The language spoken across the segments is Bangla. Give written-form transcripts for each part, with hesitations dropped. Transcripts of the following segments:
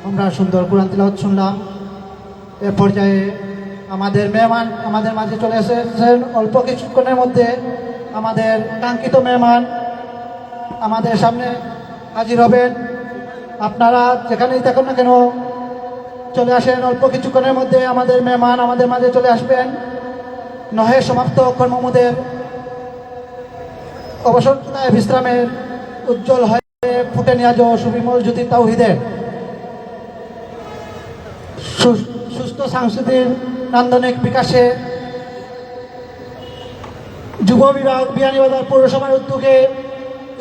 আমরা সুন্দর কোরআন তিলাওয়াত শুনলাম। এ পর্যায়ে আমাদের মেহমান আমাদের মাঝে চলে এসেছেন। অল্প কিছুক্ষণের মধ্যে আমাদের কাঙ্ক্ষিত মেহমান আমাদের সামনে হাজির হবেন। আপনারা যেখানেই থাকুন না কেন চলে আসেন। অল্প কিছুক্ষণের মধ্যে আমাদের মেহমান আমাদের মাঝে চলে আসবেন। নহে সমাপ্ত কর্মমুদের অবসরতায় বিশ্রামের উজ্জ্বল হয়ে ফুটে নিয়ে আজ সুবিমল জ্যোতি তাওহীদের সুস্থ সাংস্কৃতিক নান্দনিক বিকাশে যুব বিভাগ বিয়ানীবাজার পৌরসভার উদ্যোগে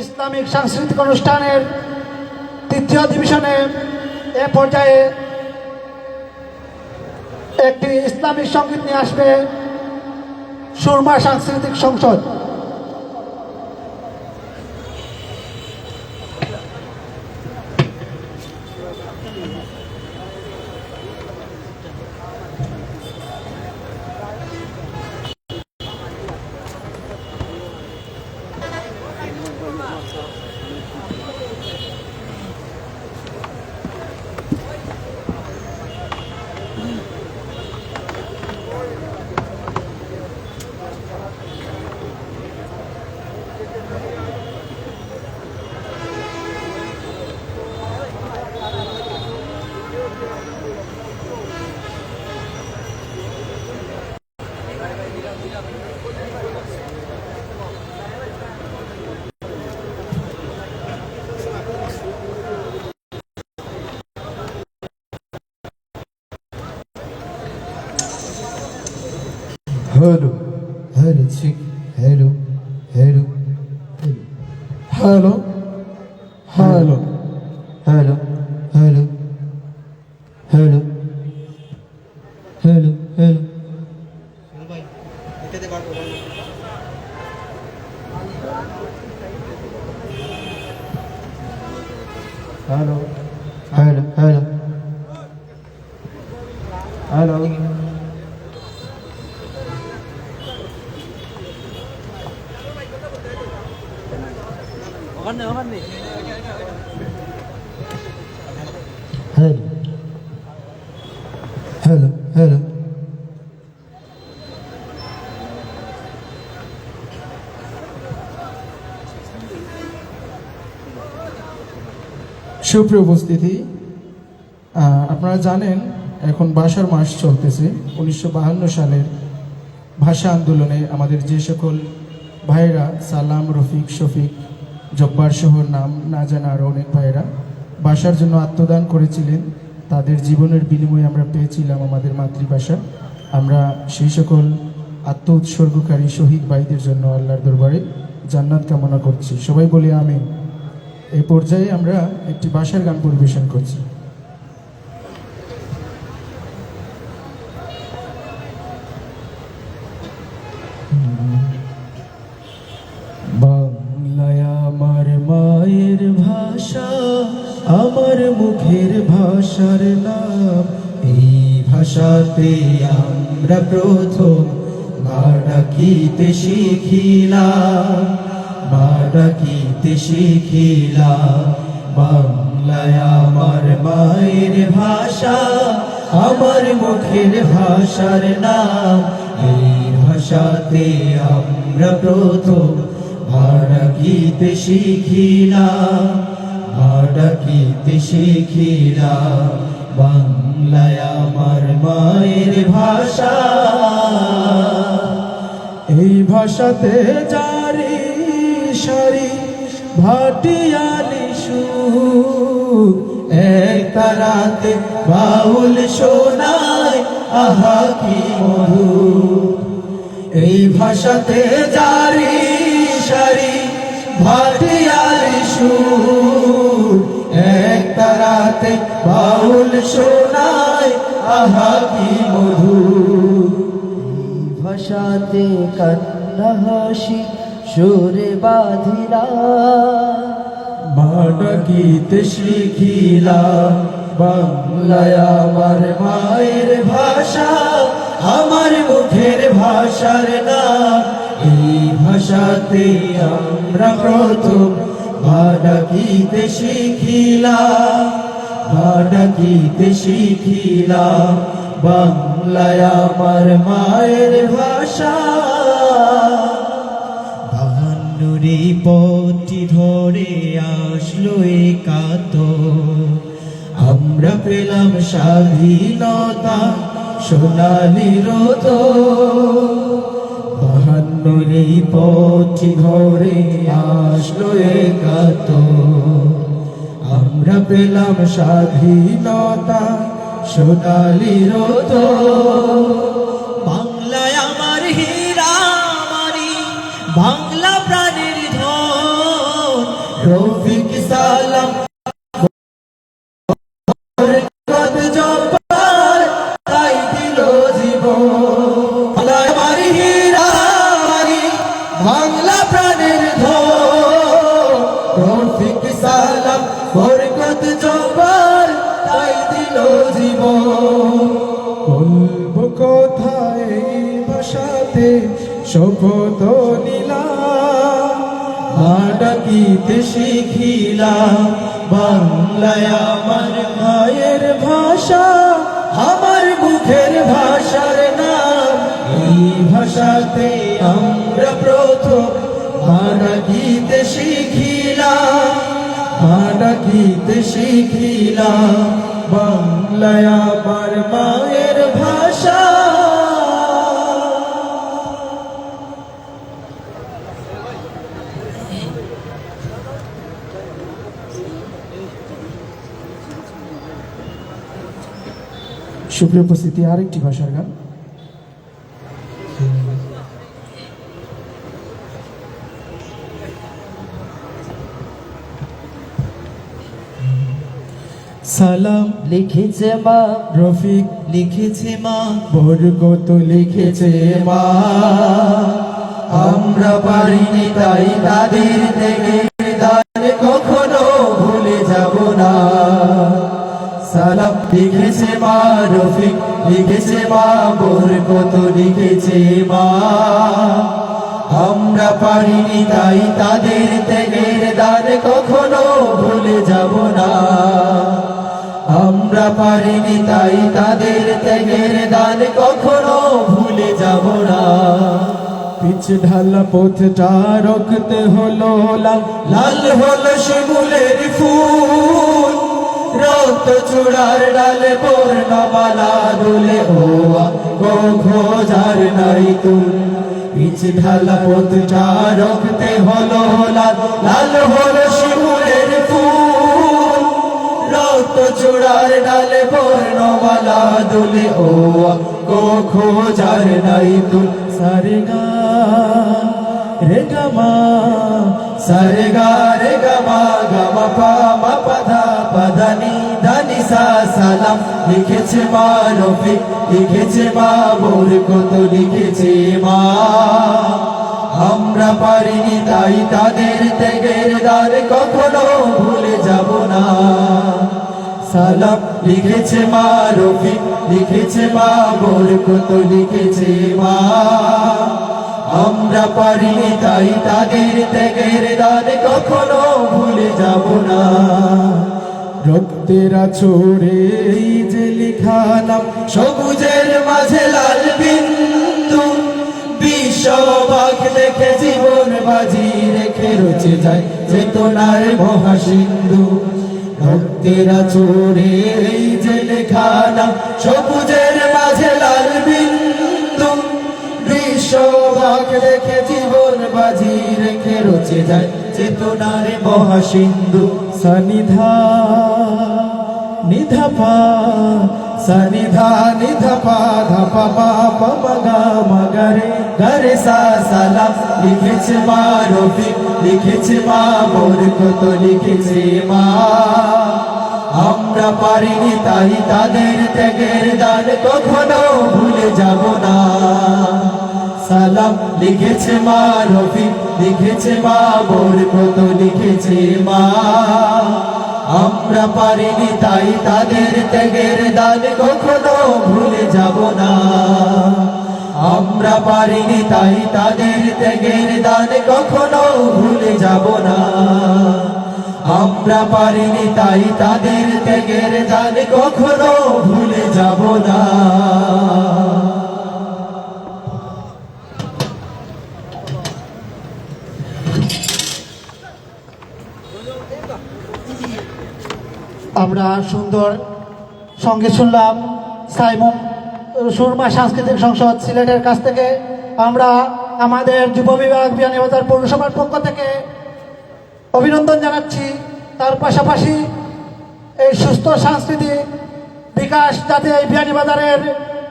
ইসলামিক সাংস্কৃতিক অনুষ্ঠানের তৃতীয় ডিভিশনে এ পর্যায়ে একটি ইসলামিক সঙ্গীত নিয়ে আসবে সুরমা সাংস্কৃতিক সংসদ। Hello, hello, chick, hello, hello, hello, hello, hello, hello, hello, hello, hello. Hello, hello, hello, hello. Hello, hello, hello. সুপ্রিয় উপস্থিতি, আপনারা জানেন এখন ভাষার মাস চলতেছে। 1952 সালের ভাষা আন্দোলনে আমাদের যে সকল ভাইরা সালাম, রফিক, শফিক, জব্বার সহ নাম না জানা আরও অনেক ভাইরা ভাষার জন্য আত্মদান করেছিলেন, তাদের জীবনের বিনিময়ে আমরা পেয়েছিলাম আমাদের মাতৃভাষা। আমরা সেই সকল আত্ম উৎসর্গকারী শহীদ ভাইদের জন্য আল্লাহর দরবারে জান্নাত কামনা করছি। সবাই বলি আমিন। এই পর্যায়ে আমরা একটি ভাষার গান পরিবেশন করছি। বাংলায় আমার মায়ের ভাষা, আমার মুখের ভাষার নাম। এই ভাষাতে আমরা প্রথম মা ডাকিতে শিখিলাম, মা ডাকিতে শিখিলাম। বাংলায় আমার মায়ের ভাষা, আমার মুখের ভাষার নাম। এই ভাষাতে আমরা প্রথম মা ডাকিতে শিখিলাম, মা ডাকিতে শিখিলাম। বাংলায় আমার মায়ের ভাষা, এই ভাষাতে জারি সারি ভাটিয়ালি সুর, এক তারাতে বাউল শোনায় আহা কি মধুর। এই ভাষাতে জারি সারি ভাটিয়ালি সুর, এক তারাতে বাউল শোনায় আহা কি মধুর। এই ভাষাতে কান্না হাসি সুরে বাঁধিলা, মা ডাকিতে শিখিলাম। বাংলায় আমার মায়ের ভাষা, আমার মুখের ভাষার নাম। এই ভাষাতে আমরা প্রথম মা ডাকিতে শিখিলাম, মা ডাকিতে শিখিলাম বাংলায় আমার মায়ের ভাষা। বাহান্নরে পথটি ধরে আসলো একাত্তর, আমরা পেলাম স্বাধীনতা সোনালি রত। বাহান্নরে পথটি ধরে আসলো একাত্তর, আমরা পেলাম স্বাধীনতা সোনালি রত। বাংলায় আমার হীরা মারি, বাংলা প্রাণের ধন, রফিক সালাম কত জব্বার তাই দিল জীবন। বাংলায় আমার হীরা মারি, বাংলা প্রাণের ধন, রফিক সালাম বরকত জব্বার তাই দিল জীবন। বলবো কোথায় এই ভাষাতে শপথ নিলাম, ডাকিতে শিখিলাম বাংলায় আমার মায়ের ভাষা, আমার মুখের ভাষার নাম। এই ভাষাতে আমরা প্রথম ডাকিতে শিখিলাম, ডাকিতে শিখিলাম বাংলায় আমার মায়ের ভাষা। সুপ্রিয় উপস্থিতি, আরেকটি ভাষার গান। সালাম লিখেছে মা, রফিক লিখেছে মা, বরকত লিখেছে মা। আমরা পারিনি তাই তাদের থেকে দান কখনো ভুলে যাব না। সালাম লিখেছে মা, রফিক লিখেছে মা, বরকত লিখেছে মা। আমরা পারিনি তাই তাদের থেকে দান কখনো ভুলে যাব না। আমরা পারিনি তাই তাদের ত্যাগের দান কখনো ভুলে যাব না। পিছ ঢালা পথটা রক্তে হলো লাল, লাল হলো শিমুলের ফুল, রক্ত চূড়ার ডালে পূর্ণমালা দুলে ও খোঁজার নাই তুল। পিছ ঢালা পথটা রক্তে হলো লাল, লাল হলো শিমুলের ফুল, রক্ত চূড়ার ডালে পূর্ণমালা দুলে ও খোঁজার নাই তুল। সারে গা রে গা মা, সারে গা রে গা মা, গা মা পা মা পা ধা পা ধা নি ধা নি সা। সালাম লিখেছে মা, রফিক লিখেছে মা, বরকত লিখেছে মা। আমরা পারিনি তাই তাদের ত্যাগের দান কখনো ভুলে যাব না। সালাম লিখেছে মা, রফিক লিখেছে মা, বরকত লিখেছে মা। আমরা পারিনি তাই তাদের ত্যাগের দান কখনো ভুলে যাব না। রক্তের আছোড়ে এই যে লিখালাম, সবুজের মাঝে লাল বিন্দু, বিশ্ববাগ দেখে জীবন বাজি রেখে রচে যায় চেতনার মহাসিন্ধু। রক্তের আছোড়ে এই যে লেখালাম, সবুজের মাঝে লাল বিন্দু, বিশ্ববাগ দেখে জীবন বাজি রেখে রচে যায় চেতনার মহাসিন্ধু। সনিধা নিধা পা, সনিধা নিধা পা ধা পা মা পা মা গা মা গা রে গা রে সা। সালাম লিখেছে মা, রফিক লিখেছে মা, বরকত লিখেছে মা। আমরা পারিনি তাই তাদের ত্যাগের দান কখনো ভুলে যাব না। সালাম লিখেছে মা, রফিক লিখেছে মা, বরকত লিখেছে মা। আমরা পারিনি তাই তাদের ত্যাগের দান কখনো ভুলে যাব না। আমরা পারিনি তাই তাদের ত্যাগের দান কখনো ভুলে যাব না। আমরা পারিনি তাই তাদের ত্যাগের জান কখনো ভুলে যাব না। আমরা সুন্দর সঙ্গে শুনলাম সাইমন সুরমা সাংস্কৃতিক সংসদ সিলেটের কাছ থেকে। আমরা আমাদের যুব বিভাগ বিয়ানীবাজার পৌরসভার পক্ষ থেকে অভিনন্দন জানাচ্ছি। তার পাশাপাশি এই সুস্থ সাংস্কৃতিক বিকাশ যাতে এই বিয়ানীবাজারের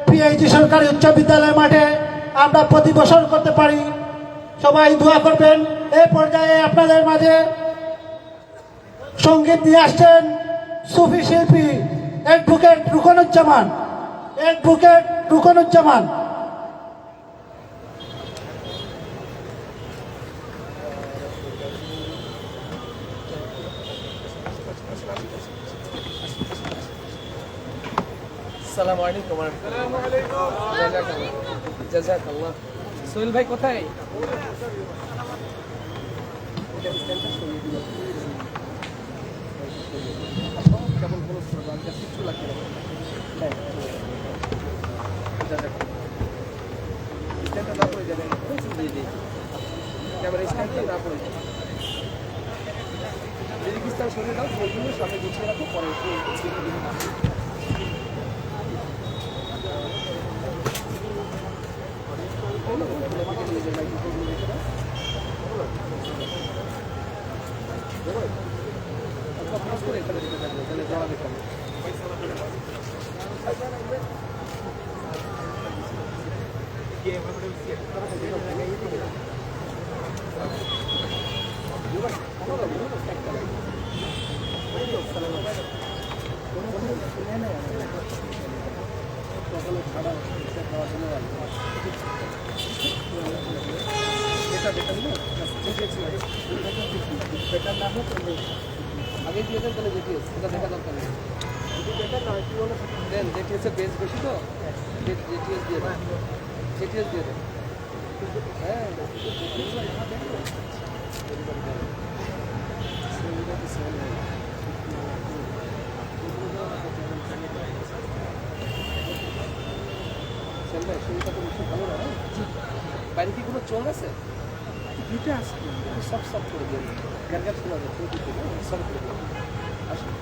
পিএইচি সরকারি উচ্চ বিদ্যালয় মাঠে আমরা প্রতি বছর করতে পারি, সবাই দোয়া করবেন। এই পর্যায়ে আপনাদের মাঝে সঙ্গীত নিয়ে আসছেন সুফি শিল্পী অ্যাডভোকেট রুকনুজ্জামান। আসসালামু আলাইকুম ওয়া রাহমাতুল্লাহ। জাযাকাল্লাহ। সোহেল ভাই কোথায়? কেমন বলো প্রোগ্রাম কিছু লাগবে না। স্ট্যান্ডটা না পড়ে যাবে। জি জি। ক্যামেরা স্ট্যান্ডটা না পড়ে যাবে। যদি কিস্তার সরিয়ে দাও, ফোনগুলো সামনে গুছিয়ে রাখো, পরে একটু আগে দিয়েছেন তাহলে জেটিএস এটা দেখা দরকার নেই। দেন জেটিএস এর বেস বেশি তো জেটিএস দিয়ে দেন, জেটিএস দিয়ে দেন। হ্যাঁ শরীরটা তো বেশি ভালো না। বাইরে কি কোনো চোখ আছে? দুইটা আছে, সব সব করে দিয়ে গ্যার শোনা যাচ্ছে, সব করে দিয়ে আসুন।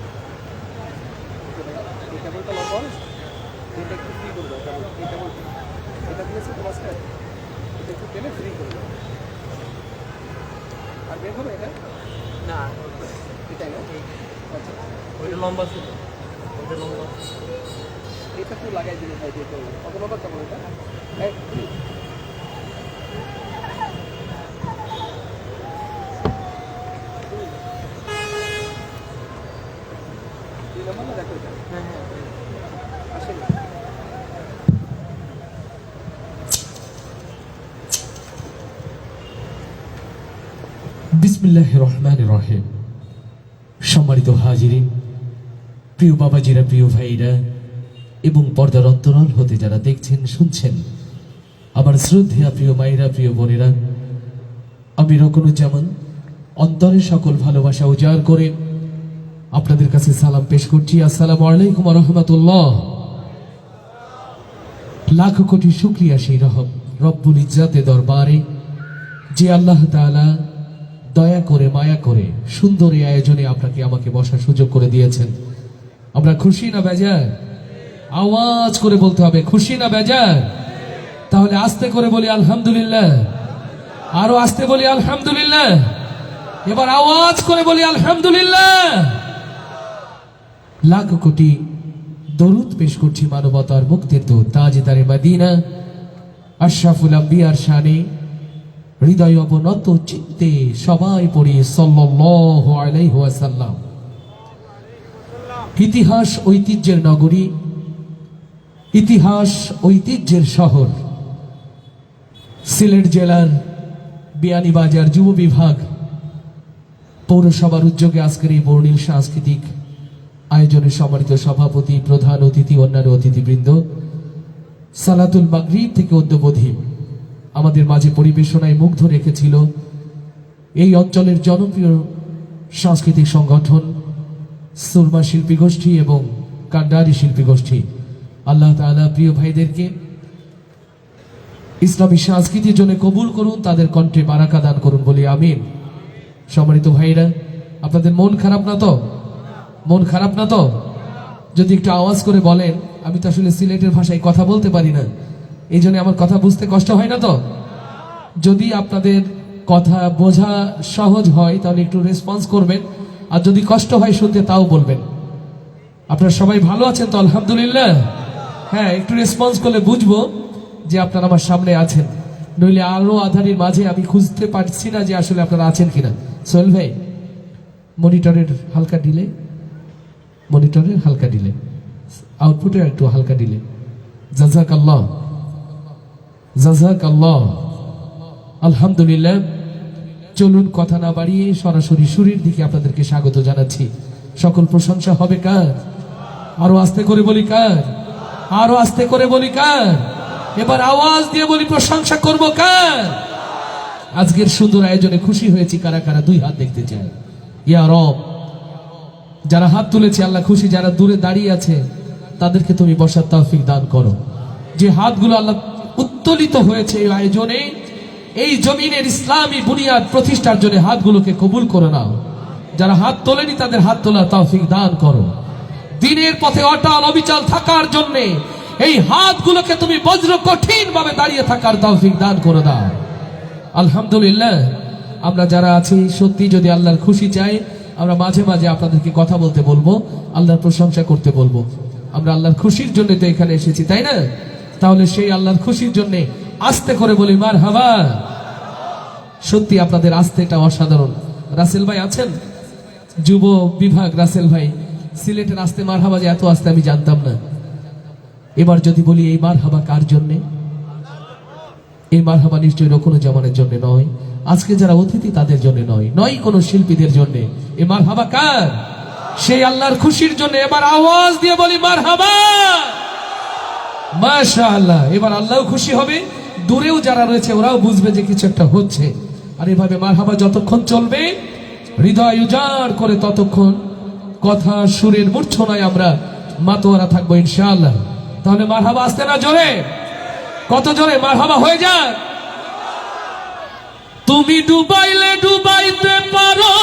এই কেবলটা লম্বা এটা একটু ফ্রি করবে, এই কেবল এটা দিয়েছে তোমার স্যার, এটা একটু টেনে ফ্রি করবে। আর বের হবে এটা না, এটাই না। আচ্ছা ওইটা লম্বা ছিল, ওইটা লম্বা, এটা একটু লাগাই দিলে ভাই দিয়ে করবে। কত লম্বা কেমন এটা? বিসমিল্লাহির রহমানির রহিম। সম্মানিত হাজিরিন, প্রিয় বাবাজিরা, প্রিয় ভাইরা এবং পর্দার অন্তরাল হতে যারা দেখছেন শুনছেন, আমার শ্রদ্ধেয়া প্রিয় মায়েরা, প্রিয় বোনেরা, আমি রুকনুজ্জামান অন্তরে সকল ভালোবাসা উজাড় করে আপনাদের কাছে সালাম পেশ করছি। আসসালামু আলাইকুম ওয়া রাহমাতুল্লাহ। লাখ কোটি শুকরিয়া সেই রব্বুল ইজ্জাতের দরবারে যে আল্লাহ তাআলা দয়া করে মায়া করে সুন্দর এই আয়োজনে আপনাকে আমাকে বসার সুযোগ করে দিয়েছেন। আমরা খুশি না বেজার? আওয়াজ করে বলতে হবে, খুশি না বেজার? তাহলে আস্তে করে বলি আলহামদুলিল্লাহ, আরো আস্তে বলি আলহামদুলিল্লাহ, এবার আওয়াজ করে বলি আলহামদুলিল্লাহ। লাখ কোটি দরুদ পেশ করছি মানবতার মুক্তির দূত তাজদারে মদিনা আশরাফুল আম্বিয়ার শানে। হৃদয় অবনত চিত্তে সবাই পড়ি সাল্লাল্লাহু আলাইহি ওয়াসাল্লাম। ইতিহাস ঐতিহ্যের নগরী, ইতিহাস ঐতিহ্যের শহর সিলেট জেলার বিয়ানীবাজার যুব বিভাগ পৌরসভার উদ্যোগে আজকের এই বর্ণিল সাংস্কৃতিক আয়োজনে সম্মানিত সভাপতি, প্রধান অতিথি, অন্যান্য অতিথিবৃন্দ, সালাতুল মাগরিব থেকে অদ্যবধি আমাদের মাঝে পরিবেশনায় মুগ্ধ রেখেছিল এই অঞ্চলের জনপ্রিয় সাংস্কৃতিক সংগঠন, সুরমা শিল্পী গোষ্ঠী এবং কান্ডারি শিল্পী গোষ্ঠী, আল্লাহ তাআলা প্রিয় ভাইদেরকে ইসলামী সংস্কৃতির জন্য কবুল করুন, তাদের কণ্ঠে বারাকা দান করুন বলি আমিন। সম্মানিত ভাইরা, আপনাদের মন খারাপ না তো? মন খারাপ না তো? যদি একটু আওয়াজ করে বলেন। আমি তো আসলে সিলেটের ভাষায় কথা বলতে পারি না, এই জন্য আমার কথা বুঝতে কষ্ট হয় না তো? যদি আপনাদের কথা বোঝা সহজ হয় তাহলে একটু রেসপন্স করবেন, আর যদি কষ্ট হয় শুনতে তাও বলবেন। আপনারা সবাই ভালো আছেন তো? আলহামদুলিল্লাহ। হ্যাঁ, একটু রেসপন্স করলে বুঝবো যে আপনারা আমার সামনে আছেন, নইলে আলো আধারের মাঝে আমি খুঁজতে পারছি না যে আসলে আপনারা আছেন কিনা। সোহেল ভাই, মনিটরের হালকা ডিলে, মনিটরের হালকা ডিলে, আউটপুটের একটু হালকা ডিলে। জাযাকাল্লাহ, জাযাকাল্লাহ। আলহামদুলিল্লাহ। চলুন কথা না বাড়িয়ে সরাসরি সুরের দিকে আপনাদেরকে স্বাগত জানাচ্ছি। সকল প্রশংসা হবে কার? আরো আস্তে করে বলি কার? আরো আস্তে করে বলি কার? এবার আওয়াজ দিয়ে বলি প্রশংসা করব কার? আজকের সুন্দর আয়োজনে খুশি হয়েছি কারা কারা? দুই হাত দেখতে চাই। ইয়া রব, যারা হাত তুলেছে আল্লাহ খুশি, যারা দূরে দাঁড়িয়ে আছে তাদেরকে তুমি বসার তৌফিক দান করো। যে হাতগুলো আল্লাহ উত্তোলিত হয়েছে এই আয়োজনে, এই জমিনের ইসলামী বুনিয়াদ প্রতিষ্ঠার জন্য হাতগুলোকে কবুল করে নাও। যারা হাত তোলেনি তাদের হাত তোলার তৌফিক দান করো। দিনের পথে অটল অবিচল থাকার জন্য এই হাতগুলোকে তুমি বজ্র কঠিন ভাবে দাঁড়িয়ে থাকার তৌফিক দান করে দাও। আলহামদুলিল্লাহ। আমরা যারা আছি সত্যি যদি আল্লাহর খুশি চাই, আমরা মাঝে মাঝে আপনাদেরকে কথা বলতে বলবো, আল্লাহর প্রশংসা করতে বলবো। আমরা আল্লাহর খুশির জন্য তো এখানে এসেছি, তাই না? তাহলে সেই আল্লাহর খুশির জন্য আস্তে করে বলি মারহাবা। সত্যি আপনাদের আস্তেটা অসাধারণ। রাসেল ভাই আছেন, যুব বিভাগ রাসেল ভাই, সিলেটের আস্তে মারহাবা যে এত আস্তে আমি জানতাম না। এবার যদি বলি এই মারহাবা কার জন্যে? এই মারহাবা নিশ্চয়ই রকুন জামানের জন্য নয়, আজকে যারা অতিথি তাদের জন্য নয়, নয় কোনো শিল্পীদের জন্য। এই মারহাবা কার? সেই আল্লাহর খুশির জন্য। এবার আওয়াজ দিয়ে বলি মারহাবা। মাশাআল্লাহ। এবার আল্লাহও খুশি হবে, দূরেও যারা রয়েছে ওরাও বুঝবে যে কিছু একটা হচ্ছে। আর এভাবে মারহাবা যতক্ষণ চলবে, হৃদয় উজাড় করে ততক্ষণ কথা সুরের মূর্ছনায় আমরা মাতোয়ারা থাকবো ইনশাআল্লাহ। তাহলে মারহাবা আসতে না জোরে? কত জোরে মারহাবা হয়ে যায়? তুমি ডুবাইলে ডুবাইতে পারো,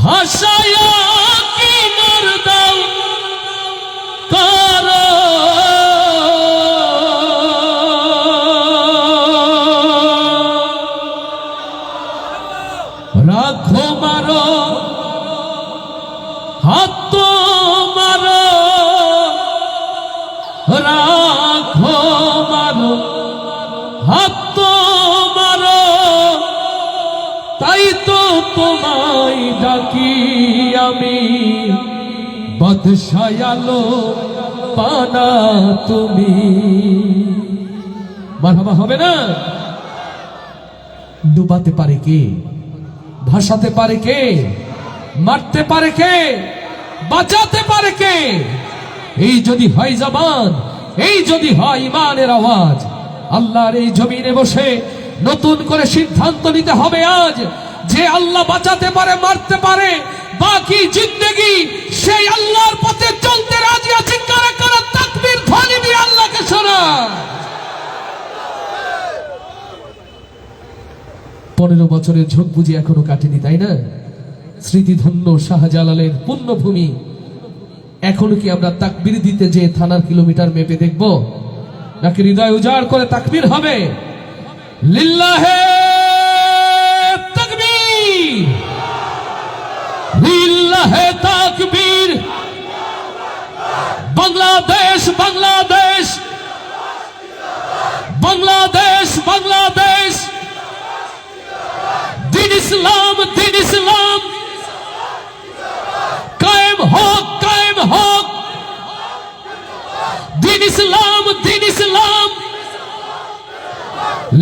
ভাষায়া কিনার দাও কারো, রাখো মারো হাত তো মারো, রাখো মারো হাত তো মারো, তাই তো তোমায় ডাকি আমি বাদশায়ালো পানা তুমি। মারহাবা হবে না? ডুবাতে পারে কে? ভাসাতে পারে কে? মারতে পারে কে? বাঁচাতে পারে কে? এই যদি হয় জবান, এই যদি হয় ইমানের আওয়াজ, আল্লাহর এই জমিনে বসে নতুন করে সিদ্ধান্ত নিতে হবে আজ, যে আল্লাহ বাঁচাতে পারে, মারতে পারে, বাকি জিন্দেগি সেই আল্লাহর পথে চলতে রাজি আছি। কারা কারা তাকবীর ধ্বনি দিয়ে আল্লাহকে শোনা। 15 বছরের ঝোঁক বুঝি এখনো কাটেনি, তাই না? স্মৃতিধন্য শাহজালালের পুণ্যভূমি। এখনো কি আমরা তাকবীর দিতে যে থানার কিলোমিটার মেপে দেখব, নাকি হৃদয় উজাড় করে তাকবীর হবে? লিল্লাহে তাকবীর, লিল্লাহে তাকবীর। বাংলাদেশ বাংলাদেশ, বাংলাদেশ বাংলাদেশ, দিন ইসলাম দিন ইসলাম, কায়েম হোক কায়েম হোক, দিন ইসলাম দিন ইসলাম।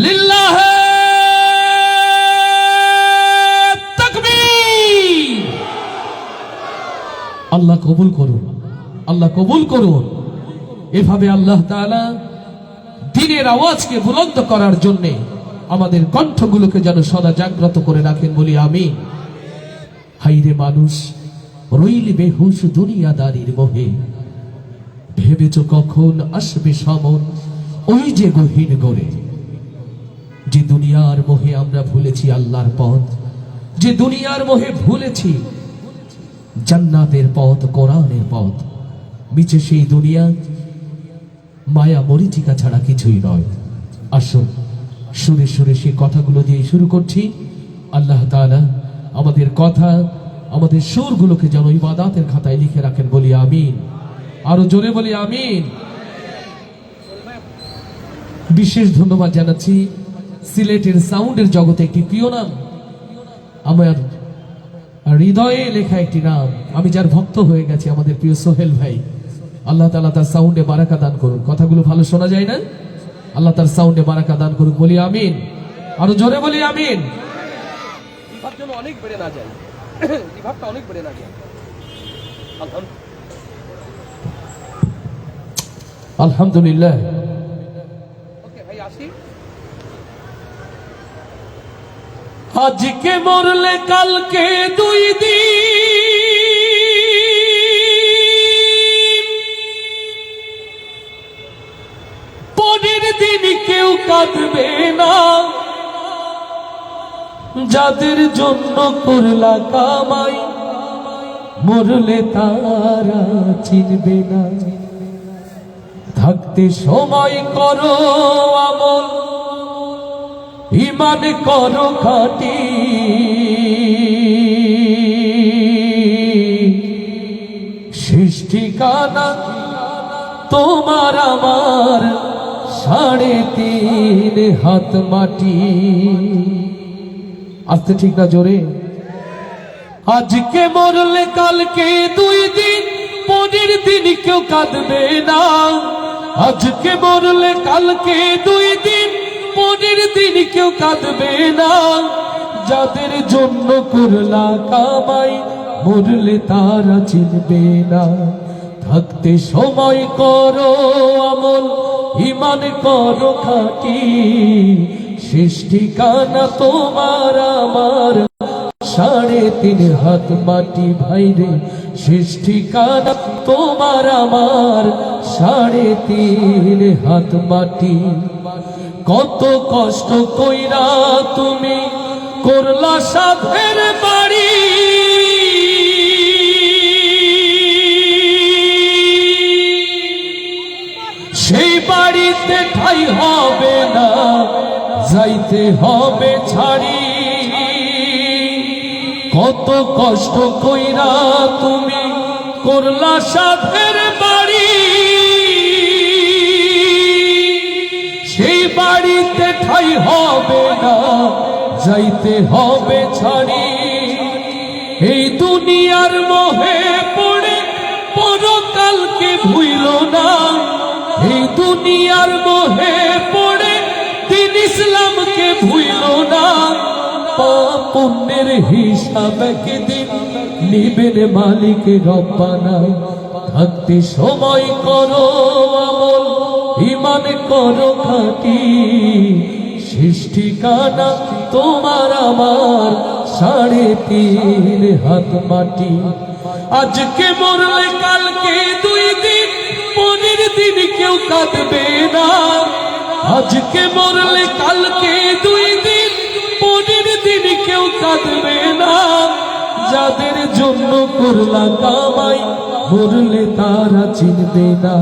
লিল্লাহে তাকবীর। আল্লাহ কবুল করুন, আল্লাহ কবুল করুন। এভাবে আল্লাহ তাআলা দিনের আওয়াজকে বুলন্দ করার জন্য আমাদের কণ্ঠগুলোকে যেন সদা জাগ্রত করে রাখেন, বলি আমিন। হাইরে মানুষ, রইলি বেহুশ দুনিয়াদারির মোহে, ভেবেছ কখন আসবে সমন ওই যে গহীন গড়ে। যে দুনিয়ার মোহে আমরা ভুলেছি আল্লাহর পথ, যে দুনিয়ার মোহে ভুলেছি জান্নাতের পথ, কোরআনের পথ, মিছে সেই দুনিয়া মায়া মরিচিকা ছাড়া কিছুই নয়। আসুন সুরে সুরে সেই কথাগুলো দিয়ে শুরু করছি। আল্লাহ তাআলা আমাদের কথা, আমাদের সুরগুলোকে যেন ইবাদতের খাতায় লিখে রাখেন, বলি আমিন। আরো জোরে বলি আমিন। বিশেষ ধন্যবাদ জানাচ্ছি সিলেটের সাউন্ডের জগতে একটি প্রিয় নাম, আমার হৃদয়ে লেখা একটি নাম, আমি যার ভক্ত হয়ে গেছি, আমাদের প্রিয় সোহেল ভাই। আল্লাহ তাআলা তার সাউন্ডে বারাকা দান করুন। কথাগুলো ভালো শোনা যায় না? আল্লাহ তার সাউন্ডে বারাকা দান করুন, বলি আমিন। আরো জোরে বলি আমিন। বিভাগ যেন অনেক বেড়ে না যায়, বিভাগটা অনেক বেড়ে না যায়। আলহামদুলিল্লাহ। ওকে ভাই, আসি। আজকে মরলে কালকে দুই দিন, পরের দিন কেউ কাঁদবে না, যাদের জন্য করলা কামাই মরলে তারা চিনবে না। থাকতে সময় করো আমল, ঈমান করো খাঁটি, শেষ ঠিকানা তোমার আমার 3.5 হাত মাটি। আসতে ঠিক না জোরে? আজকে মরলে কালকে দুই দিন, পরের দিন কেউ কাঁদবে না। আজকে মরলে কালকে দুই দিন, পরের দিন কেউ কাঁদবে না, যাদের জন্য করলা কামাই মরলে তারা চিনবে না। থাকতে সময় করো আমল, ঈমান করো খাঁটি, শেষ ঠিকানা তোমার আমার 3.5 হাত মাটি। ভাইরে শেষ ঠিকানা তোমার আমার 3.5 হাত মাটি। কত কষ্ট কইরা তুমি করলা সাধের বাড়ি, সেই বাড়িতে ঠাই হবে না, যাইতে হবে ছাড়ি। কত কষ্ট কইরা তুমি করলা সাধের বাড়ি, সেই বাড়িতে ঠাই হবে না, যাইতে হবে ছাড়ি। এই দুনিয়ার মোহে পড়ে পরকালকে ভুইল না, এই দুনিয়ার মোহে পড়ে দিন ইসলামকে ভুইল না। পাপ পুণ্যের হিসাব একদিন নিবেন মালিক রব্বানা। থাকতে সময় করো আমল, ঈমান করো খাঁটি, শেষ ঠিকানা তোমার আমার 3.5 হাত মাটি। আজকে মরলে কালকে দুই দিন, পরের দিন কেউ কাঁদবে না। আজকে মরলে কালকে দুই দিন, পরের দিন কেউ কাঁদবে না, যাদের জন্য করলা কামাই মরলে তারা চিনবে না।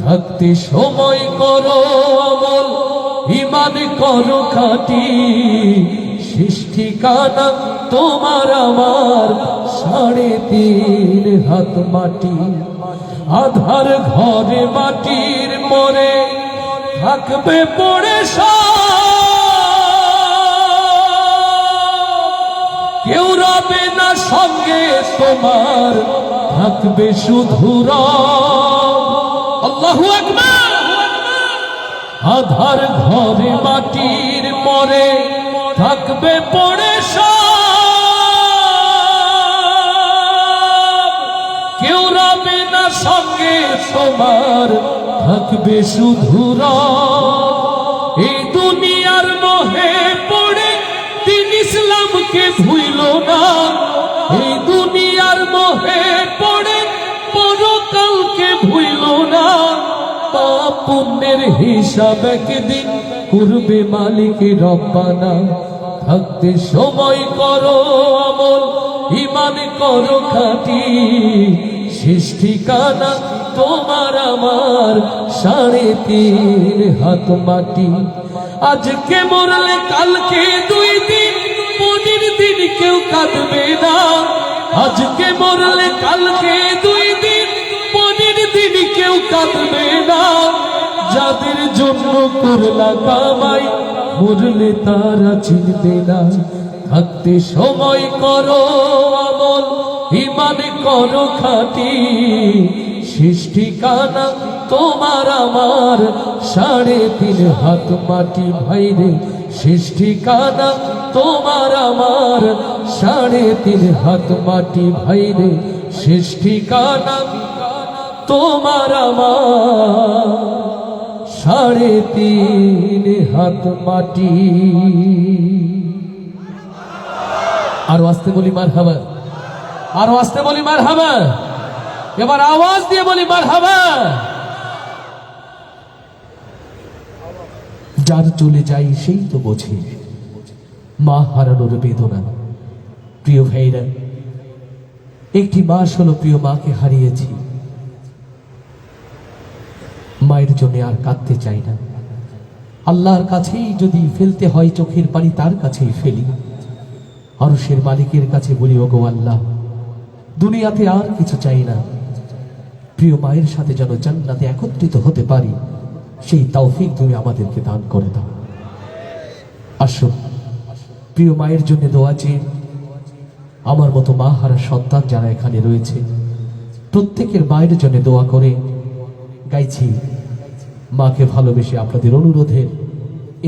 থাকতে সময় করো আমল, ঈমান করো খাঁটি, শেষ ঠিকানা তোমার আমার 3.5 হাত মাটি। আধার ঘরে মাটির পরে থাকবে পড়ে কেউ রবে না সঙ্গে তোমার, থাকবে শুধু আল্লাহু আকবার। আধার ঘরে মাটির পরে থাকবে পড়ে কেউ রবে না সঙ্গে তোমার, থাকবে শুধু এই দুনিয়ার মোহে পড়ে দিন ইসলামকে ভুইল না, এই দুনিয়ার মোহে পড়ে পরকালকে ভুইল না। পাপ পুণ্যের হিসাব একদিন করবে মালিক রব্বানা। থাকতে সময় করো আমল, ঈমান করো খাঁটি, শেষ ঠিকানা তোমার আমার 3.5 হাত মাটি। আজকে মরলে কালকে 2 দিন, পরের দিন কেউ কাঁদবে না। আজকে মরলে কালকে 2 দিন, পরের দিন কেউ কাঁদবে না। যাদের জন্য করলা কামাই, মরলে তারা চিনবে না। থাকতে সময় করো আমল, ঈমান করো খাঁটি, শেষ ঠিকানা তোমার আমার 3.5 হাত মাটি। ভাইরে শেষ ঠিকানা তোমার আমার 3.5 হাত মাটি। ভাইরে শেষ ঠিকানা তোমার আমার 3.5 হাত মাটি। আরো আসতে বলি মারহাবা, আরো আসতে বলি মারহাবা, এবার আওয়াজ দিয়ে বলি মারহাবা। যার চলে যাই সেই তো বোঝে মা হারানোর বেদনা। প্রিয় ভাইরা, একটি মাস হলো প্রিয় মাকে হারিয়েছি। মায়ের জন্য আর কাঁদতে চাই না। আল্লাহর কাছেই যদি ফেলতে হয় চোখের পানি, তার কাছেই ফেলি। আরশের মালিকের কাছে বলি, ওগো আল্লাহ, দুনিয়াতে আর কিছু চাই না, প্রিয় মায়ের সাথে যেন জান্নাতে একত্রিত হতে পারি, সেই তৌফিক তুমি আমাদেরকে দান করে দাও। আসুন প্রিয় মায়ের জন্য দোয়া চেয়ে আমার মতো মা হারা সন্তান যারা এখানে রয়েছে, প্রত্যেকের মায়ের জন্য দোয়া করে গাইছি মাকে ভালোবেসে আপনাদের অনুরোধের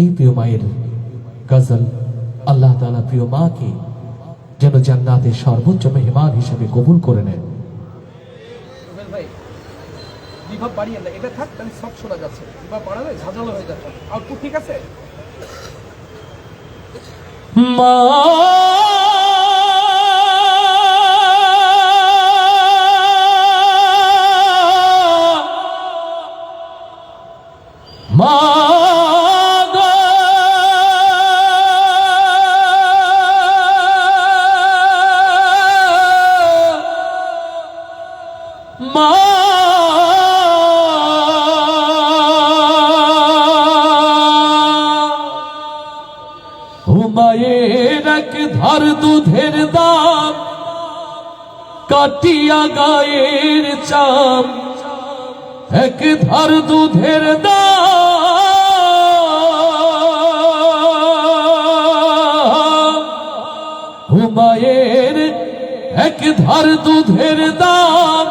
এই প্রিয় মায়ের গজল। আল্লাহ তাআলা প্রিয় মাকে যেন জান্নাতের সর্বোচ্চ মেহমান হিসেবে কবুল করে নেন। ভাই বিভাব বাড়িয়ে না, এটা থাক, তাহলে সব শোনা যাচ্ছে। বিভাব বাড়ালে ঝাঁঝালো হয়ে যাচ্ছে। আউটপুট ঠিক আছে? মা মা গো, মা মায়ের এক ধার দুধের দাম, কাটিয়া গায়ের চাম, এক ধার দুধের দাম। মায়ের এক ধার দুধের দাম,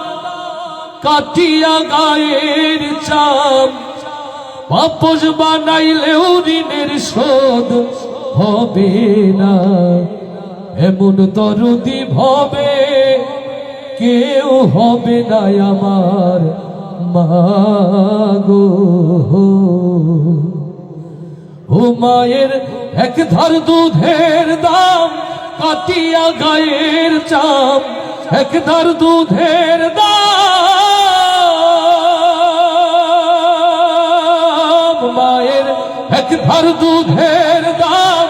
কাটিয়া গায়ের চাম, বাপস বানাইলেও ঋণের শোধ হবে না। এমন দরদি ভবে কেউ হবে না আমার মা গো। ও মায়ের এক ধার দুধের দাম, কাটিয়া গায়ের চাম, এক ধার দুধের দাম। মায়ের এক ধার দুধের দাম,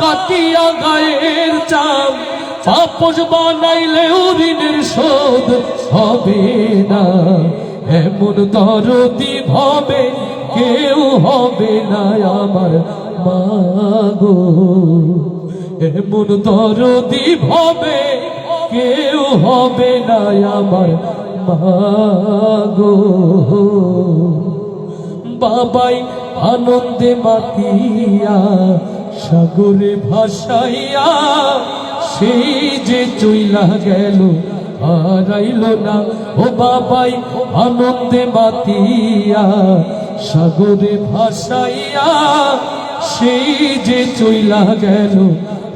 কাটিয়া গায়ের চাম, বাপস বানাইলেও ঋণের শোধ হবে না। এমন দরদি ভবে কেউ হবে না আমার মা গো। এমন দরদি ভবে কেউ হবে না আমার মা গো। বাবাই আনন্দে মাতিয়া সাগরে ভাসাইয়া, সেই যে চইলা গেল হারাইল না। ও বাবাই আনন্দে মাতিয়া সাগরে ভাসাইয়া, সেই যে চইলা গেল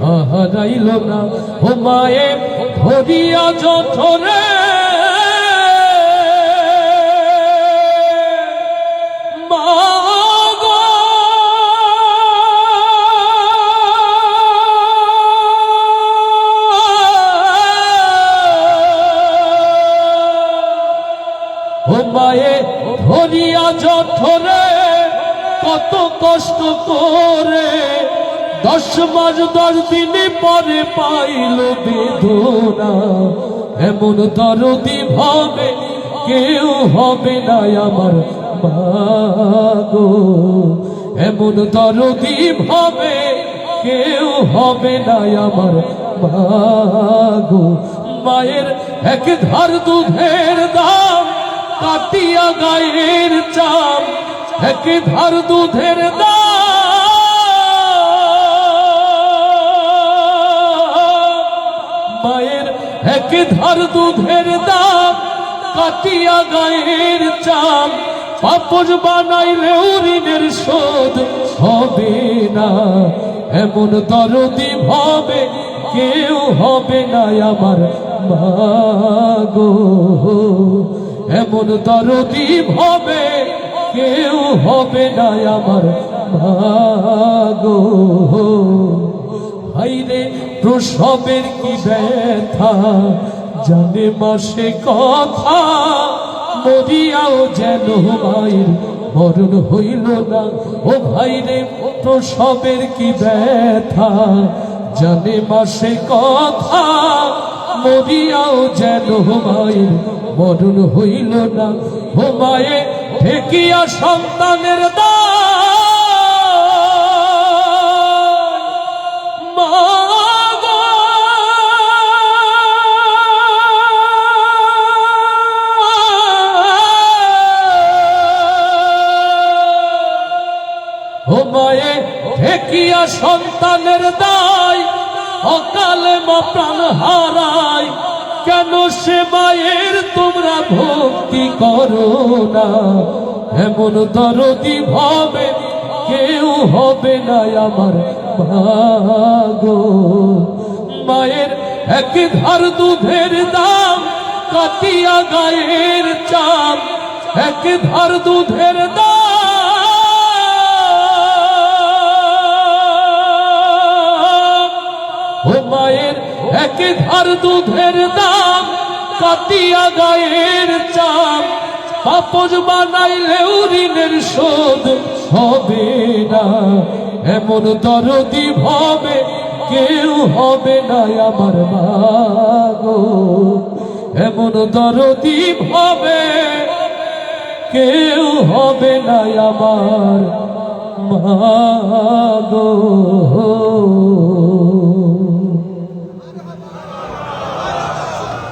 হারাইল না। ও মায়ে ধরিয়া যঠরে কষ্ট করে 10 মাস 10 দিন পরে পাইল বেদনা এমন দরদি ভাবে কেউ হবে না আমার মাগো এমন দরদি ভাবে কেউ হবে না আমার মাগো মায়ের এক ধার দুধের দাম কাটিয়া গায়ের চাম এক ধার দুধের দাম মায়ের এক ধার দুধের দাম কাটিয়া গায়ের চাম পাপড় বানাইলেও ঋণের শোধ হবে না এমন দরদি ভাবে কেউ হবে না আমার মাগো এমন দরদি ভাবে কেউ হবে না আমার মাগো হাইরে প্রসবের কি ব্যথা জানে মাসে কথা মরিয়াও যেন মায়ের মরণ হইল না ও ভাইরে প্রসবের কি ব্যথা জানে মাসে কথা মরিয়াও যেন মায়ের মরণ হইল না ও মায়ে ঠেকিয়া সন্তানের ও মায়ে ঠেকিয়া সন্তানের দায় অকালে মা প্রাণ হারায় কেন সে মায়ের তোমরা ভক্তি করো না এমন দরদি ভাবে কেউ হবে না আমার মাগো মায়ের এক ধার দুধের দাম কাটিয়া গায়ের চাম এক ধার দুধের দাম ও মায়ের এক ধার দুধের দাম কাটিয়া গায়ের চাম পাপড় বানাইলেও ঋণের শোধ হবে না এমন দরদি ভাবে কেউ হবে না আমার মাগো এমন দরদি ভাবে কেউ হবে না আমার মাগো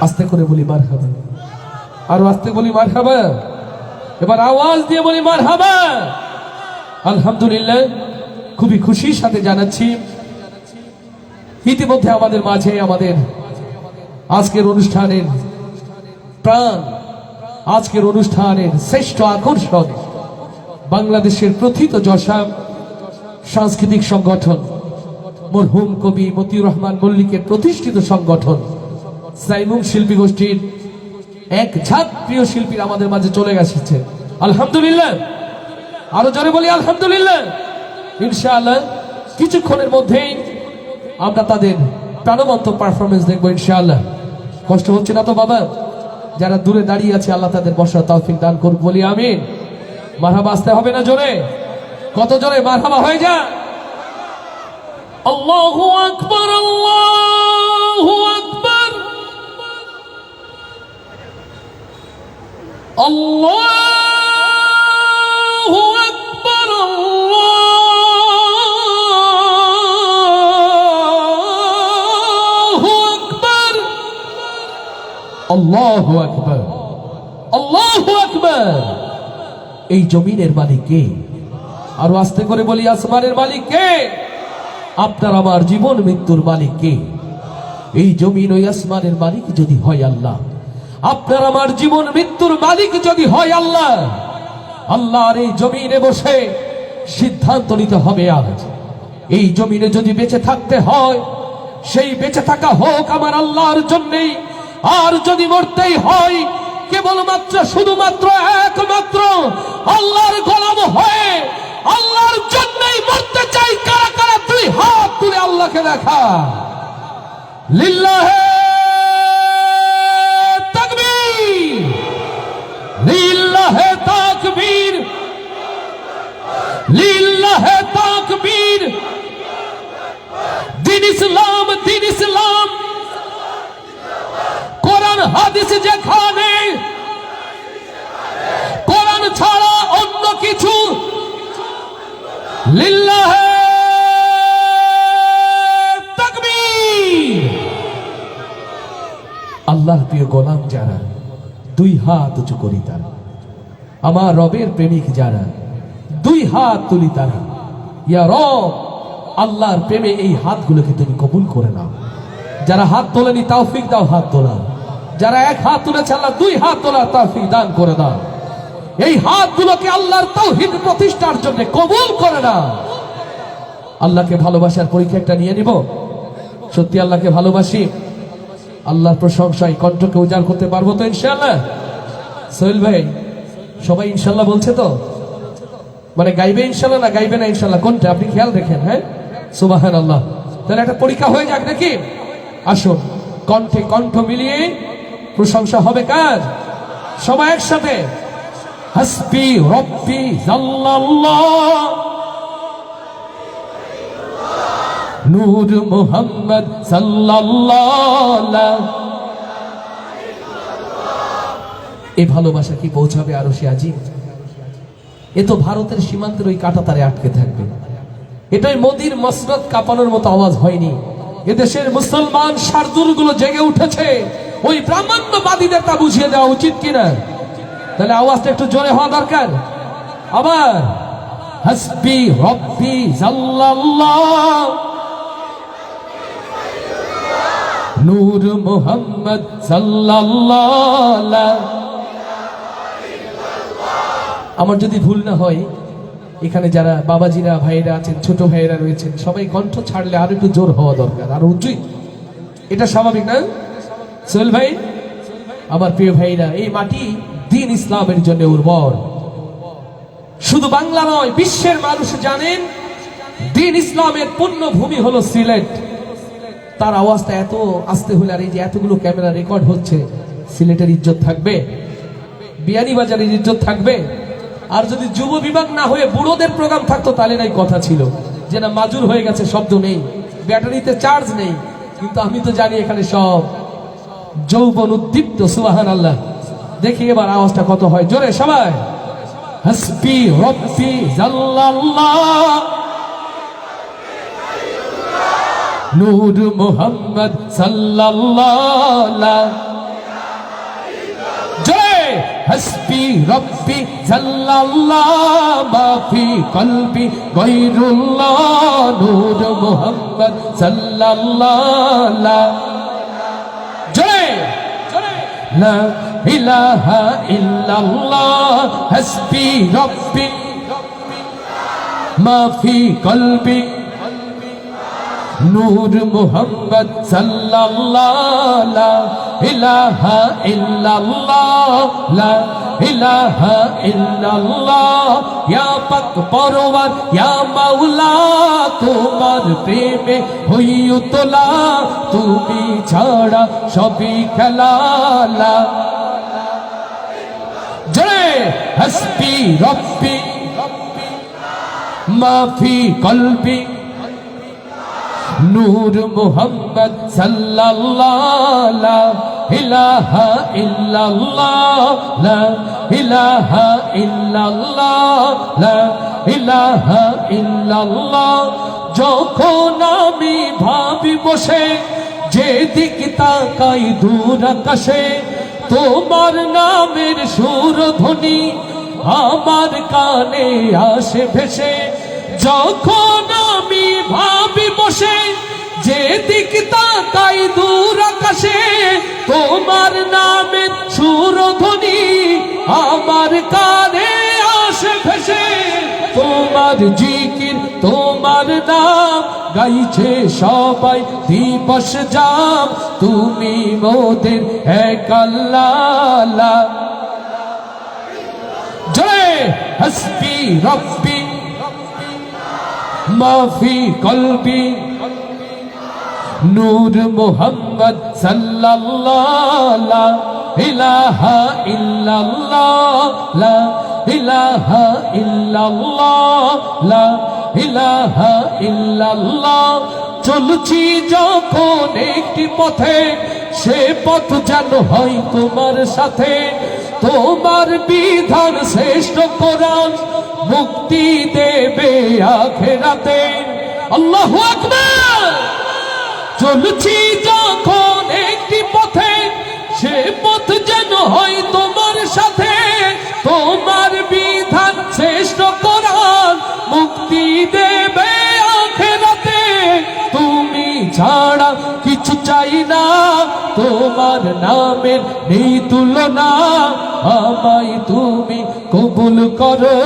আস্তে করে বলি মারহাবা আরো আস্তে বলি মারহাবা এবার আওয়াজ দিয়ে বলি মারহাবা আলহামদুলিল্লাহ খুবই খুশির সাথে জানাচ্ছি ইতিমধ্যে আমাদের মাঝে আমাদের আজকের অনুষ্ঠানের প্রাণ আজকের অনুষ্ঠানের শ্রেষ্ঠ আকর্ষণ বাংলাদেশের প্রথিতযশা সাংস্কৃতিক সংগঠন মরহুম কবি মতিউর রহমান মল্লিকের প্রতিষ্ঠিত সংগঠন সাইমুম শিল্পী গোষ্ঠীর এক ঝাঁক প্রিয় শিল্পীর আমাদের মাঝে চলে গেছে আলহামদুলিল্লাহ আরো জোরে বলি আলহামদুলিল্লাহ ইনশাআল্লাহ কিছুক্ষণের মধ্যেই আমরা তাদের প্রাণবন্ত পারফরমেন্স দেখবো ইনশাআল্লাহ কষ্ট হচ্ছে না তো বাবা যারা দূরে দাঁড়িয়ে আছে আল্লাহ তাদের বসার তৌফিক দান করুক বলি আমিন মারহাবা আসতে হবে না জোরে কত জোরে মারহাবা হয়ে যা আল্লাহু আকবার আল্লাহু আকবার আল্লাহু আকবার আল্লাহু আকবার আল্লাহু আকবার এই জমিনের মালিক কে আরো আস্তে করে বলি আসমানের মালিক কে আপনার আমার জীবন মৃত্যুর মালিক কে এই জমিন ওই আসমানের মালিক যদি হয় আল্লাহ আপনার আমার জীবন মৃত্যুর মালিক যদি হয় আল্লাহ আল্লাহর এই জমিনে বসে সিদ্ধান্ত নিতে হবে আজ এই জমিনে যদি বেঁচে থাকতে হয় সেই বেঁচে থাকা হোক আমার আল্লাহর জন্যই আর যদি মরতেই হয় কেবলমাত্র শুধুমাত্র একমাত্র আল্লাহর গোলাম হয়ে আল্লাহর জন্যই মরতে চাই কারা কারা দুই হাত তুলে আল্লাহকে দেখা লিল্লাহে তাকবীর লিল্লাহে তাকবীর লিল্লাহে লিল্লাহে তাকবীর। আল্লাহর প্রিয় গোলাম যারা, দুই হাত উঁচু করি তারা, আমার রবের প্রেমিক যারা, দুই হাত তুলি তারা। ইয়া রব, আল্লাহর প্রেমে এই হাতগুলোকে তুমি কবুল করে নাও। যারা হাত তোলেনি তৌফিক দাও হাত তোলা, যারা এক হাত তুলেছে আল্লাহ দুই হাত তোলার তৌফিক দান করে দাও। এই হাতগুলোকে আল্লাহর তাওহীদ প্রতিষ্ঠার জন্য কবুল করে নাও। আল্লাহকে ভালোবাসার পরীক্ষা একটা নিয়ে নিব। সত্যি আল্লাহকে ভালোবাসি, আল্লাহর প্রশংসায় কণ্ঠকে উজাড় করতে পারবো তো ইনশাআল্লাহ? সোহেল ভাই, সবাই ইনশাআল্লাহ বলছে তো? মানে গাইবে ইনশাআল্লাহ না গাইবে না ইনশাআল্লাহ, কোনটা আপনি খেয়াল রেখেন। হ্যাঁ, সুবহানাল্লাহ। তাহলে একটা পরীক্ষা হয়ে যাক নাকি? আসুন, কণ্ঠে কণ্ঠ মিলিয়ে প্রশংসা হবে কার? সবাই একসাথে হাসবি রব্বি জাল্লাল্লাহ নূর মুহাম্মদ সাল্লাল্লাহ। এই ভালোবাসা কি পৌঁছাবে আরো সে আজিম? এ তো ভারতের সীমান্তের ওই কাঁটাতারে আটকে থাকবে। এটাই মোদির মসনদ কাঁপানোর মতো আওয়াজ হয়নি। এদেশের মুসলমান শারদুলগুলো জেগে উঠেছে, ওই ব্রাহ্মণ্যবাদীদের তা বুঝিয়ে দেওয়া উচিত কিনা? তাহলে আওয়াজটা একটু জোরে হওয়া দরকার। আবার হাসবি রব্বি জাল্লাল্লাহ নূর মুহাম্মদ সাল্লাল্লাহ। আমার যদি ভুল না হয়, এখানে যারা বাবাজিরা ভাইরা আছেন, ছোট ভাইরা রয়েছেন, সবাই কণ্ঠ ছাড়লে আরো একটু জোর হওয়া দরকার, আরো উঁচুই। এটা স্বাভাবিক না সোহেল ভাই? আমার প্রিয় ভাইরা, এই মাটি দ্বীন ইসলামের জন্য উর্বর। শুধু বাংলা নয়, বিশ্বের মানুষ জানেন দ্বীন ইসলামের পুণ্যভূমি হলো সিলেট। তার আওয়াজটা এত আস্তে হলে, আর এই যে এতগুলো ক্যামেরা রেকর্ড হচ্ছে, সিলেটের ইজ্জত থাকবে, বিয়ানীবাজারের ইজ্জত থাকবে। আর যদি যুব বিভাগ না হয়ে বুড়োদের প্রোগ্রাম থাকতো তাহলে নাই কথা ছিল যে না মাজুর হয়ে গেছে, শব্দ নেই, ব্যাটারিতে চার্জ নেই। কিন্তু আমি তো জানি এখানে সব যৌবন উদ্দীপ্ত। সুবহানাল্লাহ। দেখি এবার আওয়াজটা কত হয়, জোরে সবাই। হাসবি রব্বি জাল্লাল্লাহ নূর মুহাম্মদ সাল্লাল্লাহ। জয় হাসবি রব্বি জাল্লাল্লাহ মাফি কলবি গায়রুল্লাহ নূর মুহাম্মদ সাল্লাল্লাহ। জয় লা ইলাহা ইল্লাল্লাহ হাসবি রব্বি মাফি কলবি নূর মুহাম্মদ সাল্লাল্লাহ। লা ইলাহা ইল্লাল্লাহ লা ইলাহা ইল্লাল্লাহ। ইয়া পাক পরওয়ার ইয়া মাওলা, তোমার প্রেমে হই উতলা, তুমি ছাড়া সবই খেলা। লা জয় হাসবি রব্বি মাফি কলবি নূর মুহাম্মদ সাল্লাল্লাহ। লা ইলাহা ইল্লাল্লাহ লা ইলাহা ইল্লাল্লাহ লা ইলাহা ইল্লাল্লাহ। যখন আমি ভাবি বসে, যেদিক তাকাই দূর আকাশে, তোমার নামের সুরধ্বনি আমার কানে আসে ভেসে। যখন আমি ভাবি বসে, যেদিক তাকাই দূর আকাশে, তোমার নামের সুরধ্বনি আমার কানে আসে ভেসে। তোমার জিকির তোমার নাম গাইছে সবাই দিবস জাম, তুমি মোদের এক আল্লাহ। জয় হাসবি রব্বি মাফি কলবি নূর মুহাম্মদ সাল্লাল্লাহ। লা ইলাহা ইল্লাল্লাহ লা ইলাহা ইল্লাল্লাহ লা ইলাহা ইল্লাল্লাহ। চলছি যখন একটি পথে, সে পথ যেন হয় তোমার সাথে। তোমার বিধান শ্রেষ্ঠ কোরআন, মুক্তি দেবে আখেরাতে। আল্লাহু আকবার। চলছি যখন একটি পথে, সে পথ যেন হয় তোমার সাথে, তোমার বিধান শ্রেষ্ঠ কোরআন মুক্তি দেবে আখেরাতে। তুমি ছাড়া কিছু চাই না, তোমার নামের নেই তুলনা, আমায় তুমি কবুল করো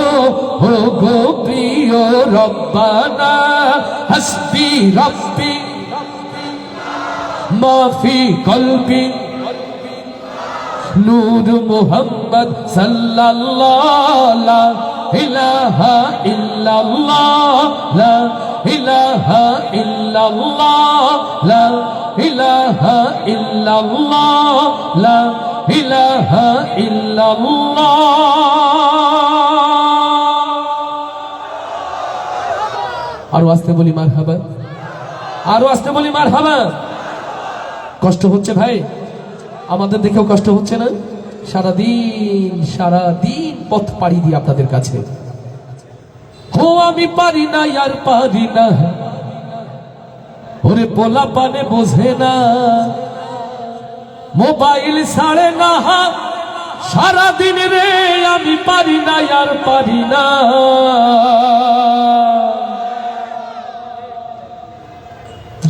ও গো প্রিয় রব্বানা। হাসবি রব্বি মাফি কলবি নূর মুহাম্মদ সাল্লাল্লাহু লা ইলাহা ইল্লাল্লাহ, লা ইলাহা ইল্লাল্লাহ, লা ইলাহা ইল্লাল্লাহ, লা ইলাহা ইল্লাল্লাহ। আরো আস্তে বলি মারহাবা, আরো আস্তে বলি মারহাবা। কষ্ট হচ্ছে ভাই, আমাদের দেখেও কষ্ট হচ্ছে না? সারাদিন পথ পাড়ি দিয়ে আপনাদের কাছে। ও আমি পারি না আর পারি না, ওরে পোলা পানে বোঝে না, মোবাইল ছাড়ে না, সারাদিন রে আমি পারি না আর পারি না।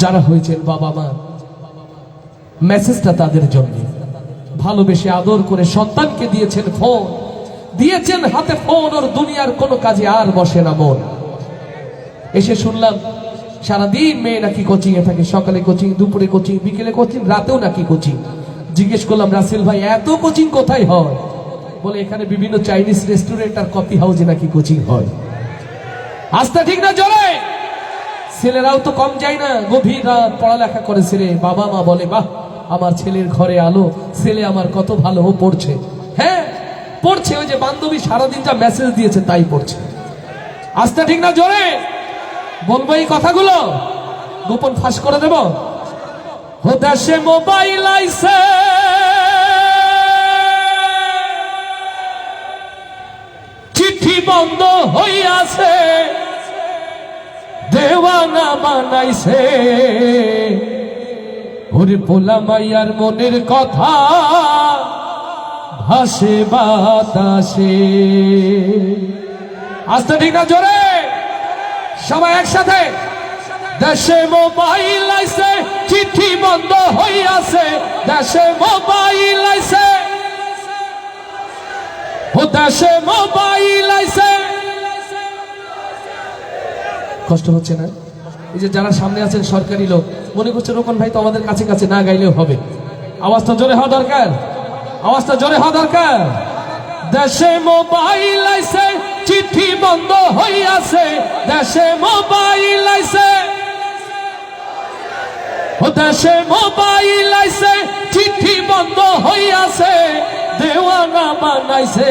যারা হয়েছেন বাবা মা, মেসেজটা তাদের জন্য। ভালোবেসে আদর করে সন্তানকে দিয়েছেন ফোন, দিয়েছেন হাতে ফোন, ওর দুনিয়ার কোনো কাজে আর বসে না মন। এসে শুনলাম সারাদিন মেয়ে নাকি কোচিং এ থাকে, সকালে কোচিং, দুপুরে কোচিং, বিকেলে কোচিং, রাতেও নাকি কোচিং। জিজ্ঞেস করলাম রাসেল ভাই এত কোচিং কোথায় হয়? বলে এখানে বিভিন্ন চাইনিজ রেস্টুরেন্ট আর কফি হাউসে নাকি কোচিং হয়। আস্তে ঠিক না জোরে? ছেলেরাও তো কম যায় না, গভীর রাত পড়ালেখা করেছে রে। বাবা মা বলে বাহ আমার ছেলের ঘরে আলো, ছেলে আমার কত ভালো, ও পড়ছে। হ্যাঁ পড়ছে, ওই যে বান্ধবী সারাদিন যা মেসেজ দিয়েছে তাই পড়ছে। আস্তে ঠিক না জোরে? বলবো এই কথাগুলো, গোপন ফাঁস করে দেব। ও দেশে মোবাইল আইছে, চিঠি বন্ধ হইয়াছে, দেওয়ানা বানাইছে, ওরে পোলা মাইয়ার মনের কথা ভাসে বাতাসে। আস্তে ঠিক না জোরে? সবাই একসাথে। দেশে মোবাইল আইছে, চিঠি বন্ধ হইয়াছে, দেশে মোবাইল আইছে, ও দেশে মোবাইল আইছে। কষ্ট হচ্ছে না? এই যে যারা সামনে আছেন সরকারি লোক, মনে করছে রোকন ভাই তো আমাদের কাছে কাছে, না গাইলেও হবে। আওয়াজটা জোরে হওয়া দরকার, আওয়াজটা জোরে হওয়া দরকার। দেশে মোবাইল আইছে, চিঠি বন্ধ হইয়াছে, দেশে মোবাইল আইছে, ও দেশে মোবাইল আইছে, চিঠি বন্ধ হইয়াছে, দেওয়ানা বানাইছে,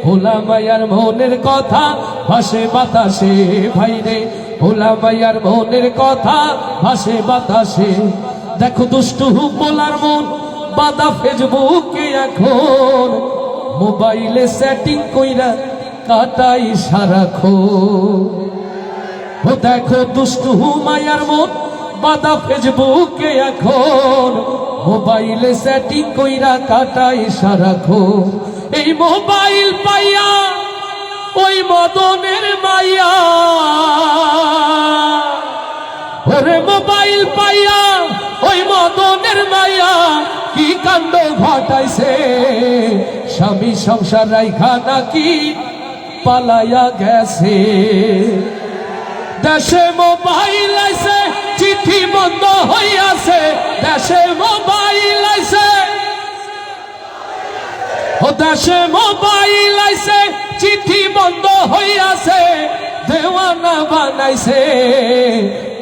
ভোলা মায়ার মনের কথা ভাসে বাতাসে। ভাইরে ভোলা মায়ার মনের কথা ভাসে বাতাসে। দেখো দুষ্টু পোলার মন বাদা ফেসবুকে এখন, মোবাইলে সেটিং কইরা কাটাই সারাক্ষণ। ও দেখো দুষ্টু মায়ার মন বাদা ফেসবুকে এখন, মোবাইলে সেটিং কইরা কাটাই সারাক্ষণ। এই মোবাইল পাইয়া ওই মদনের মাইয়া, ওরে মোবাইল পাইয়া ওই মদনের মাইয়া কি কাণ্ড ঘটাইছে। স্বামী সংসার রাইখা নাকি পালাইয়া গেছে। দেশে মোবাইল আইছে, চিঠি বন্ধ হইয়াছে, দেশে মোবাইল আইছে, ও দেশে মোবাইল আইছে, চিঠি বন্ধ হইয়াছে, দেওয়ানা বানাইছে।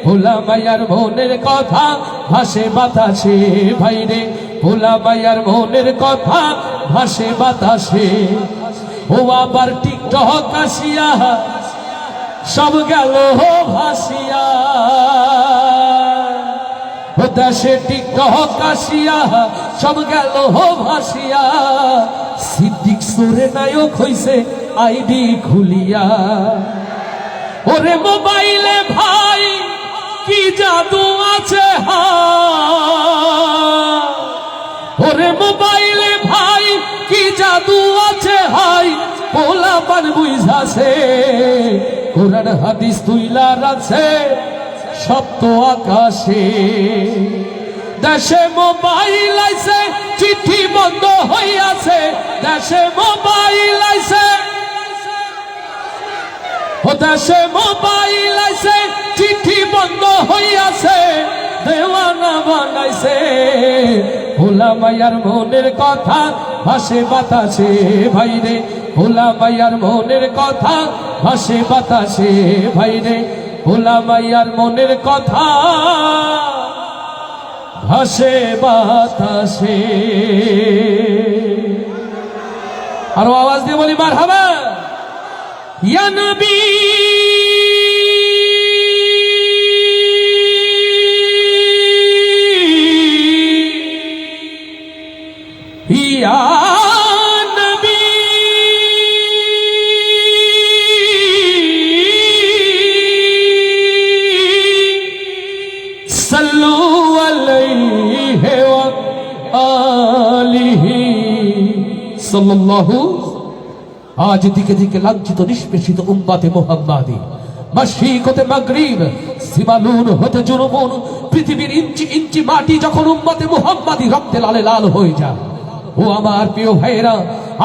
ভোলা মায়ার মনের কথা ভাসে বাতাসে। ভাইরে ভোলা মায়ার মনের কথা ভাসে বাতাসে। ও আবার টিকটক আসিয়া সব গেল ভাসিয়া, ও দেশে টিকটক আসিয়া সব গেল ভাসিয়া। সিদ্দিক সুরে নায়ক হইছে আইডি খুলিয়া। ওরে মোবাইলে ভাই কি জাদু আছে হায়, ওরে মোবাইলে ভাই কি জাদু আছে হাই, পোলা পান বুঝাছে কোরআন হাদিস তুইলা রাখছে সপ্ত আকাশে। দেশে মোবাইল আইছে চিঠি বন্ধ হইয়াছে, দেশে মোবাইল আইছে, ও দেশে মোবাইল আইছে চিঠি বন্ধ হইয়াছে, দেওয়ানা বানাইছে ভোলা মাইয়ার মনের কথা ভাসে বাতাসে ভাইরে, ভোলা মাইয়ার মনের কথা ভাসে বাতাসে ভাইরে, ভোলা মাইয়ার মনের কথা ভাসে বাতাসে। আরো আওয়াজ দিয়ে বলি মারহাবা। ইয়া নবী ইয়া নবী সাল্লু আলাইহি ওয়া আলিহি সাল্লাল্লাহু। আজ দিকে দিকে লাঞ্ছিত নিষ্পেষিত উম্মতে মুহাম্মাদি, মাশরিক হতে মাগরিব, সীমালুন হতে জুনুবুন, পৃথিবীর ইঞ্চি ইঞ্চি মাটি যখন উম্মতে মুহাম্মাদি রক্তে লালে লাল হয়ে যায়, ও আমার প্রিয় ভাইরা,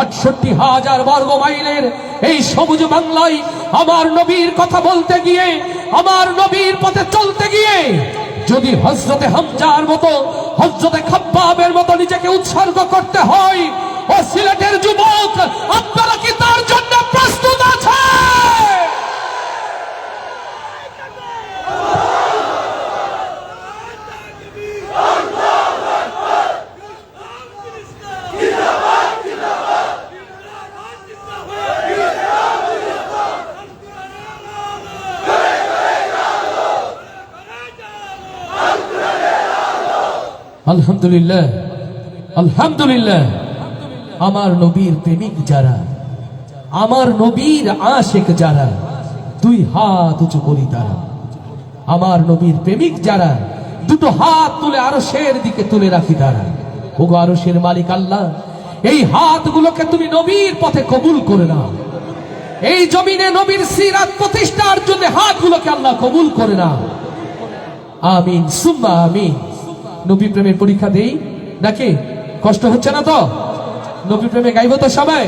৬৮,০০০ বর্গ মাইলের এই সবুজ বাংলায় আমার নবীর কথা বলতে গিয়ে, আমার নবীর পথে চলতে গিয়ে যদি হযরতে হামজার মতো, হযরতে খাব্বাবের মতো নিজেকে উৎসর্গ করতে হয়, ও সিলেটের যুবক আপনারা কি তার জন্য প্রস্তুত আছে? আলহামদুলিল্লাহ, আলহামদুলিল্লাহ। আমার নবীর প্রেমিক যারা, আমার নবীর আশিক যারা, দুই হাত উঁচু করি তারা। আমার নবীর প্রেমিক যারা, দুটো হাত তুলে আরশের দিকে তুলে রাখি তারা। ওগো আরশের মালিক আল্লাহ, এই হাতগুলোকে তুমি নবীর পথে কবুল করে নাও। এই জমিনে নবীর সিরাত প্রতিষ্ঠার জন্য হাতগুলোকে আল্লাহ কবুল করে নাও। আমিন সুম্মা আমিন। নবী প্রেমের পরীক্ষা দেই নাকি? কষ্ট হচ্ছে না তো? নবী প্রেমে গাইব তো সবাই?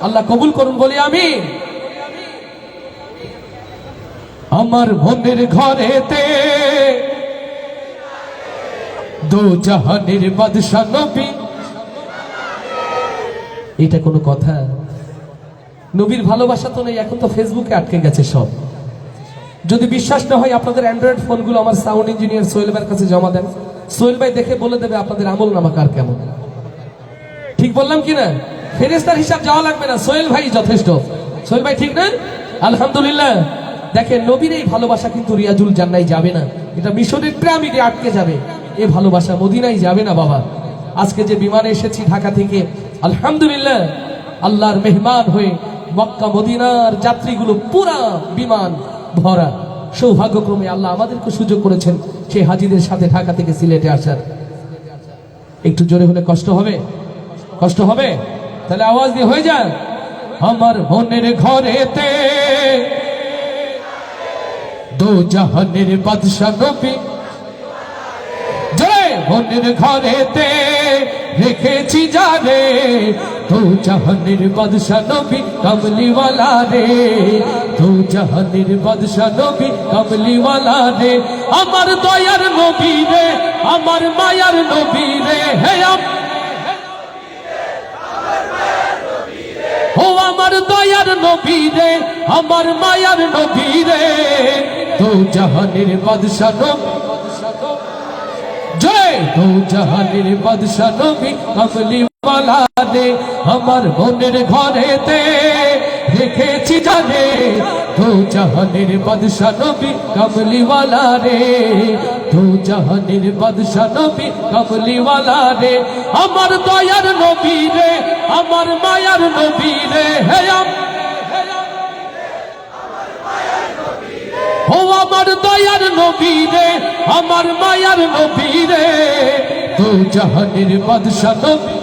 আল্লাহ কবুল করুন বলি আমিন। আমার মনের ঘরেতে দো জাহানের বাদশা নবী, এটা কোনো কথা? নবীর ভালোবাসা তো নেই, এখন তো ফেসবুকে আটকে গেছে সব। যদি বিশ্বাস না হয় আপনাদের অ্যান্ড্রয়েড ফোনগুলো আমার সাউন্ড ইঞ্জিনিয়ার সোহেল ভাইয়ের কাছে জমা দেন। সোহেল ভাই দেখে বলে দেবে আপনাদের আমল নামা কার কেমন। ঠিক বললাম কিনা? ফেরেশতার হিসাব যাওয়া লাগবে না, সোহেল ভাই যথেষ্ট। সোহেল ভাই ঠিক না? আলহামদুলিল্লাহ। দেখেন নবীর এই ভালোবাসা কিন্তু রিয়াজুল জান্নায় যাবে না, এটা মিশরের পিরামিডে আটকে যাবে। এই ভালোবাসা মদিনায় যাবে না বাবা। আজকে যে বিমানে এসেছি ঢাকা থেকে, আলহামদুলিল্লাহ আল্লাহর মেহমান হয়ে মক্কা মদিনার যাত্রীগুলো পুরা বিমান ভরা। সৌভাগ্যক্রমে আল্লাহ আমাদেরকে সুযোগ করেছেন সেই হাজিদের সাথে ঢাকা থেকে সিলেটে আসার। একটু জোরে হলে কষ্ট হবে, কষ্ট হবে? তাহলে আওয়াজ দিয়ে হয়ে যান। আমার মনের ঘরেতে দো জাহানের বাদশা নবী, জয় মনের ঘরেতে রেখেছি যারে, দো জাহানের বাদশা নবী কমলিওয়ালা রে, দো জাহানের বাদশা নবী কমলিওয়ালা রে। আমার দয়ার নবী রে, আমার মায়ার নবী রে, হে ও আমার দয়ার নবী রে, আমার মায়ার নবী রে, দো জাহানের বাদশা নবী, জয় দো জাহানের বাদশা নবী কমলিওয়ালা রে। আমার মনের ঘরেতে রেখেছি জানে, দো জাহানের বাদশা নবী কমলিওয়ালা রে, দো জাহানের বাদশা নবী কমলিওয়ালা রে। আমার দয়ার নবী রে, আমার মায়ার নবী রে, হে আমার দয়ার নবী রে, আমার মায়ার নবী রে, দু জাহানের বাদশা নবী,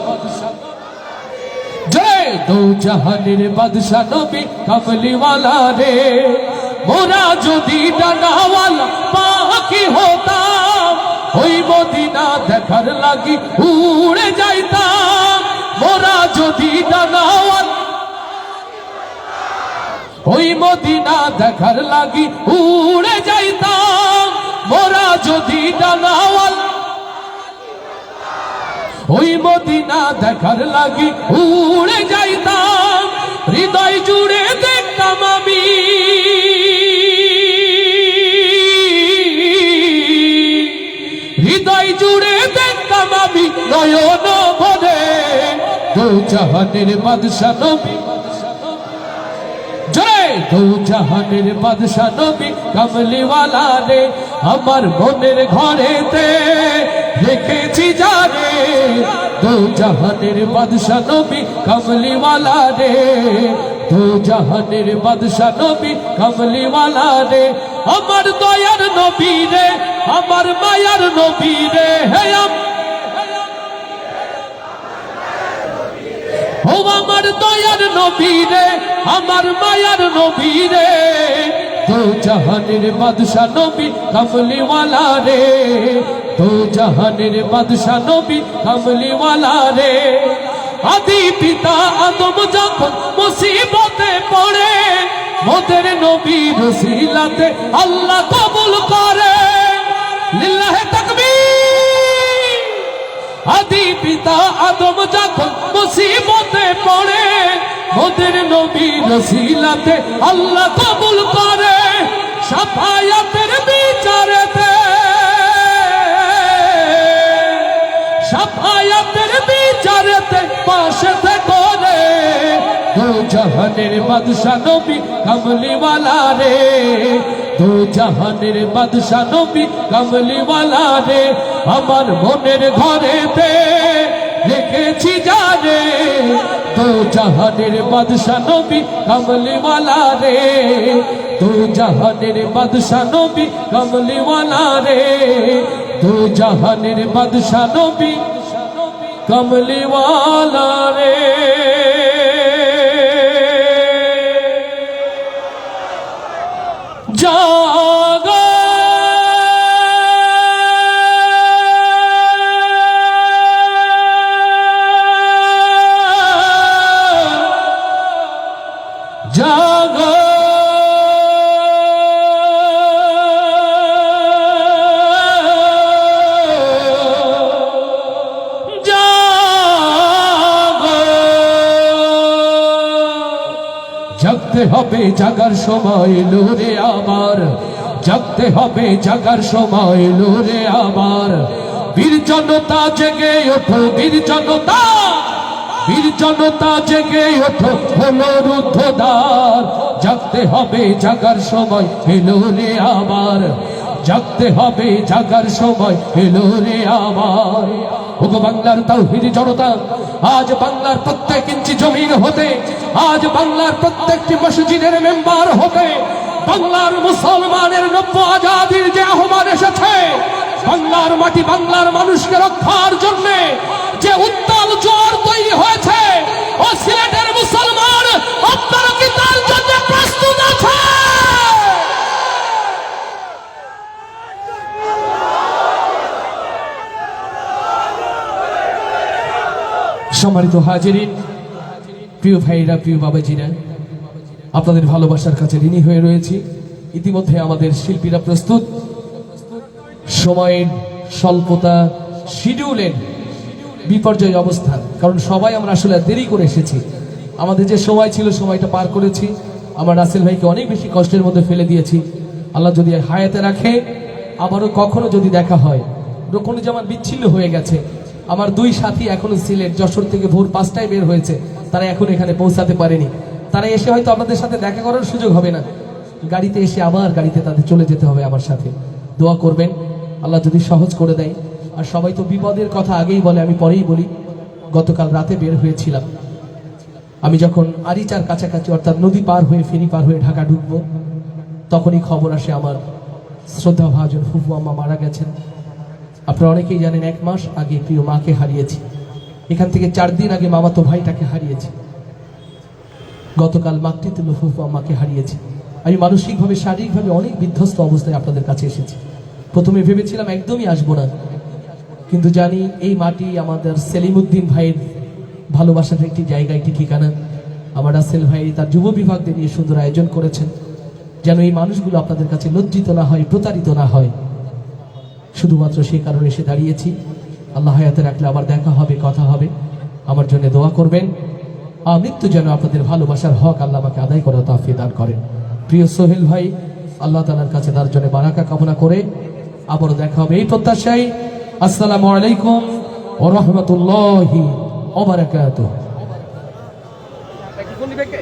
জয় দু জাহানের বাদশা নবী কামলিওয়ালা রে। মোরা যদি ডানাওয়ালা পাখি হতাম, ওই মদিনা দেখার লাগি উড়ে যাইতাম। মোরা যদি ডানাওয়ালা, ওই মদিনা দেখার লাগি উড়ে যাইতাম। মোরা যদি ডানাওয়ালা, ওই মদিনা দেখার লাগি উড়ে যাইতাম। হৃদয় জুড়ে দেখতাম আমি, হৃদয় জুড়ে দেখতাম আমি নয়ন ভরে দু জাহানের বাদশা নবী, জয় দু জাহানের বাদশা নবী কামলিওয়ালা রে। আমার মনের ঘরেতে রেখেছি জানে দু জাহানের বাদশা নবী কামলিওয়ালা রে, দু জাহানের বাদশা নবী কামলিওয়ালা রে। আমার দয়ার নবী রে, আমার মায়ার নবী রে, হে ও আমার দয়ার নবী রে, আমার মায়ার নবী রে, দু জাহানের বাদশা নবী কামলিওয়ালা রে, দু জাহানের বাদশা নবী কামলিওয়ালা রে। আদি পিতা আদম যখন মুসিবতে পড়ে, মোদের নবী রসিলাতে আল্লাহ কবুল করে। লিল্লাহে তাকবীর। আদি পিতা আদম যখন মুসিবতে পড়ে, মোদের নবী রসিলাতে আল্লাহ কবুল করে। শাফায়াতের বিচারেতে, শাফায়াতের বিচারেতে পাশে করে দু জাহানের বাদশা নবী কামলিওয়ালা রে, দু জাহানের বাদশা নবী কামলিওয়ালা রে। আমার মনের ঘরেতে রেখেছি জানে দু জাহানের বাদশা নবী কামলিওয়ালা রে, দু জাহানের বাদশা নবী কামলিওয়ালা রে, দু জাহানের বাদশা নবী কামলিওয়ালা রে। জাগো জাগো জাগতে হবে, জাগার সময় এলো রে আমার, জাগতে হবে, জাগার সময় এলো রে আমার। বীর জনতা জেগে ওঠো, বীর জনতা, বীর জনতা জেগে ওঠো, হলো রুদ্ধদ্বার। জাগতে হবে, জাগার সময় এলো রে আমার, জাগতে হবে, জাগার সময় এলো রে আমার। ওগো বাংলার তাওহীদ জনতা, আজ বাংলার প্রত্যেক ইঞ্চি জমিন হতে, আজ বাংলার প্রত্যেকটি মসজিদের মেম্বার হতে, বাংলার মুসলমানের নব্য আজাদির যে আহ্বান এসেছে, বাংলার মাটি বাংলার মানুষকে রক্ষার জন্য যে উত্তাল জোয়ার তৈরি হয়েছে, ও সিলেটের মুসলমান আপনারা কি তার জন্য প্রস্তুত আছে? সম্মানিত হাজিরিন, প্রিয় ভাইরা, প্রিয় বাবাজিরা, আপনাদের ভালোবাসার কাছে ঋণী হয়ে রয়েছি। ইতিমধ্যে আমাদের শিল্পীরা প্রস্তুত। সময়ের স্বল্পতা, শিডিউলের বিপর্যয় অবস্থান, কারণ সবাই আমরা আসলে দেরি করে এসেছি। আমাদের যে সময় ছিল সময়টা পার করেছি। আমার রাসেল ভাইকে অনেক বেশি কষ্টের মধ্যে ফেলে দিয়েছি। আল্লাহ যদি হায়াতে রাখে, আবারও কখনো যদি দেখা হয়। রুকনুজ্জামান বিচ্ছিন্ন হয়ে গেছে। আমার দুই সাথী এখনো সিলেট, যশোর থেকে ভোর 5টায় বের হয়েছে, তারা এখন এখানে পৌঁছাতে পারেনি। তারা এসে হয়তো আপনাদের সাথে দেখা করার সুযোগ হবে না, গাড়িতে এসে আবার গাড়িতে তাদের চলে যেতে হবে আমার সাথে। দোয়া করবেন আল্লাহ যদি সহজ করে দেয়। আর সবাই তো বিপদের কথা আগেই বলে, আমি পরেই বলি। গতকাল রাতে বের হয়েছিলাম, আমি যখন আরিচার কাছাকাছি অর্থাৎ নদী পার হয়ে ফেরি পার হয়ে ঢাকা ঢুকবো, তখনই খবর আসে আমার শ্রদ্ধা ভাজন ফুফু আম্মা মারা গেছেন। আপনারা অনেকেই জানেন 1 মাস আগে প্রিয় মাকে হারিয়েছি। এখান থেকে 4 দিন আগে মামাতো ভাইটাকে হারিয়েছি। গতকাল মাতৃতুল্য ফুফু আম্মাকে হারিয়েছি। আমি মানসিকভাবে শারীরিকভাবে অনেক বিধ্বস্ত অবস্থায় আপনাদের কাছে এসেছি। প্রথমে ভেবেছিলাম একদমই আসবো না, কিন্তু জানি এই মাটি আমাদের সেলিমউদ্দিন ভাইয়ের ভালোবাসার একটি জায়গা, একটি ঠিকানা। আমার রাসেল ভাই তার যুব বিভাগদের নিয়ে সুন্দর আয়োজন করেছেন, যেন এই মানুষগুলো আপনাদের কাছে লজ্জিত না হয়, প্রতারিত না হয়। শুধুমাত্র সেই কারণে এসে দাঁড়িয়েছি। আল্লাহ হায়াতে রাখলে আবার দেখা হবে, কথা হবে। আমার জন্য দোয়া করবেন। মৃত্যু যেন আপনাদের ভালোবাসার হক আল্লাহ আমাকে আদায় করার তৌফিক দান করেন। প্রিয় সোহেল ভাই, আল্লাহ তাআলার কাছে তার জন্য বারাকা কামনা করে আবারও দেখা হবে এই প্রত্যাশায়। আসসালামু আলাইকুম ওয়া রাহমাতুল্লাহি ওয়া বারাকাতুহু। ফোন দিবে কে?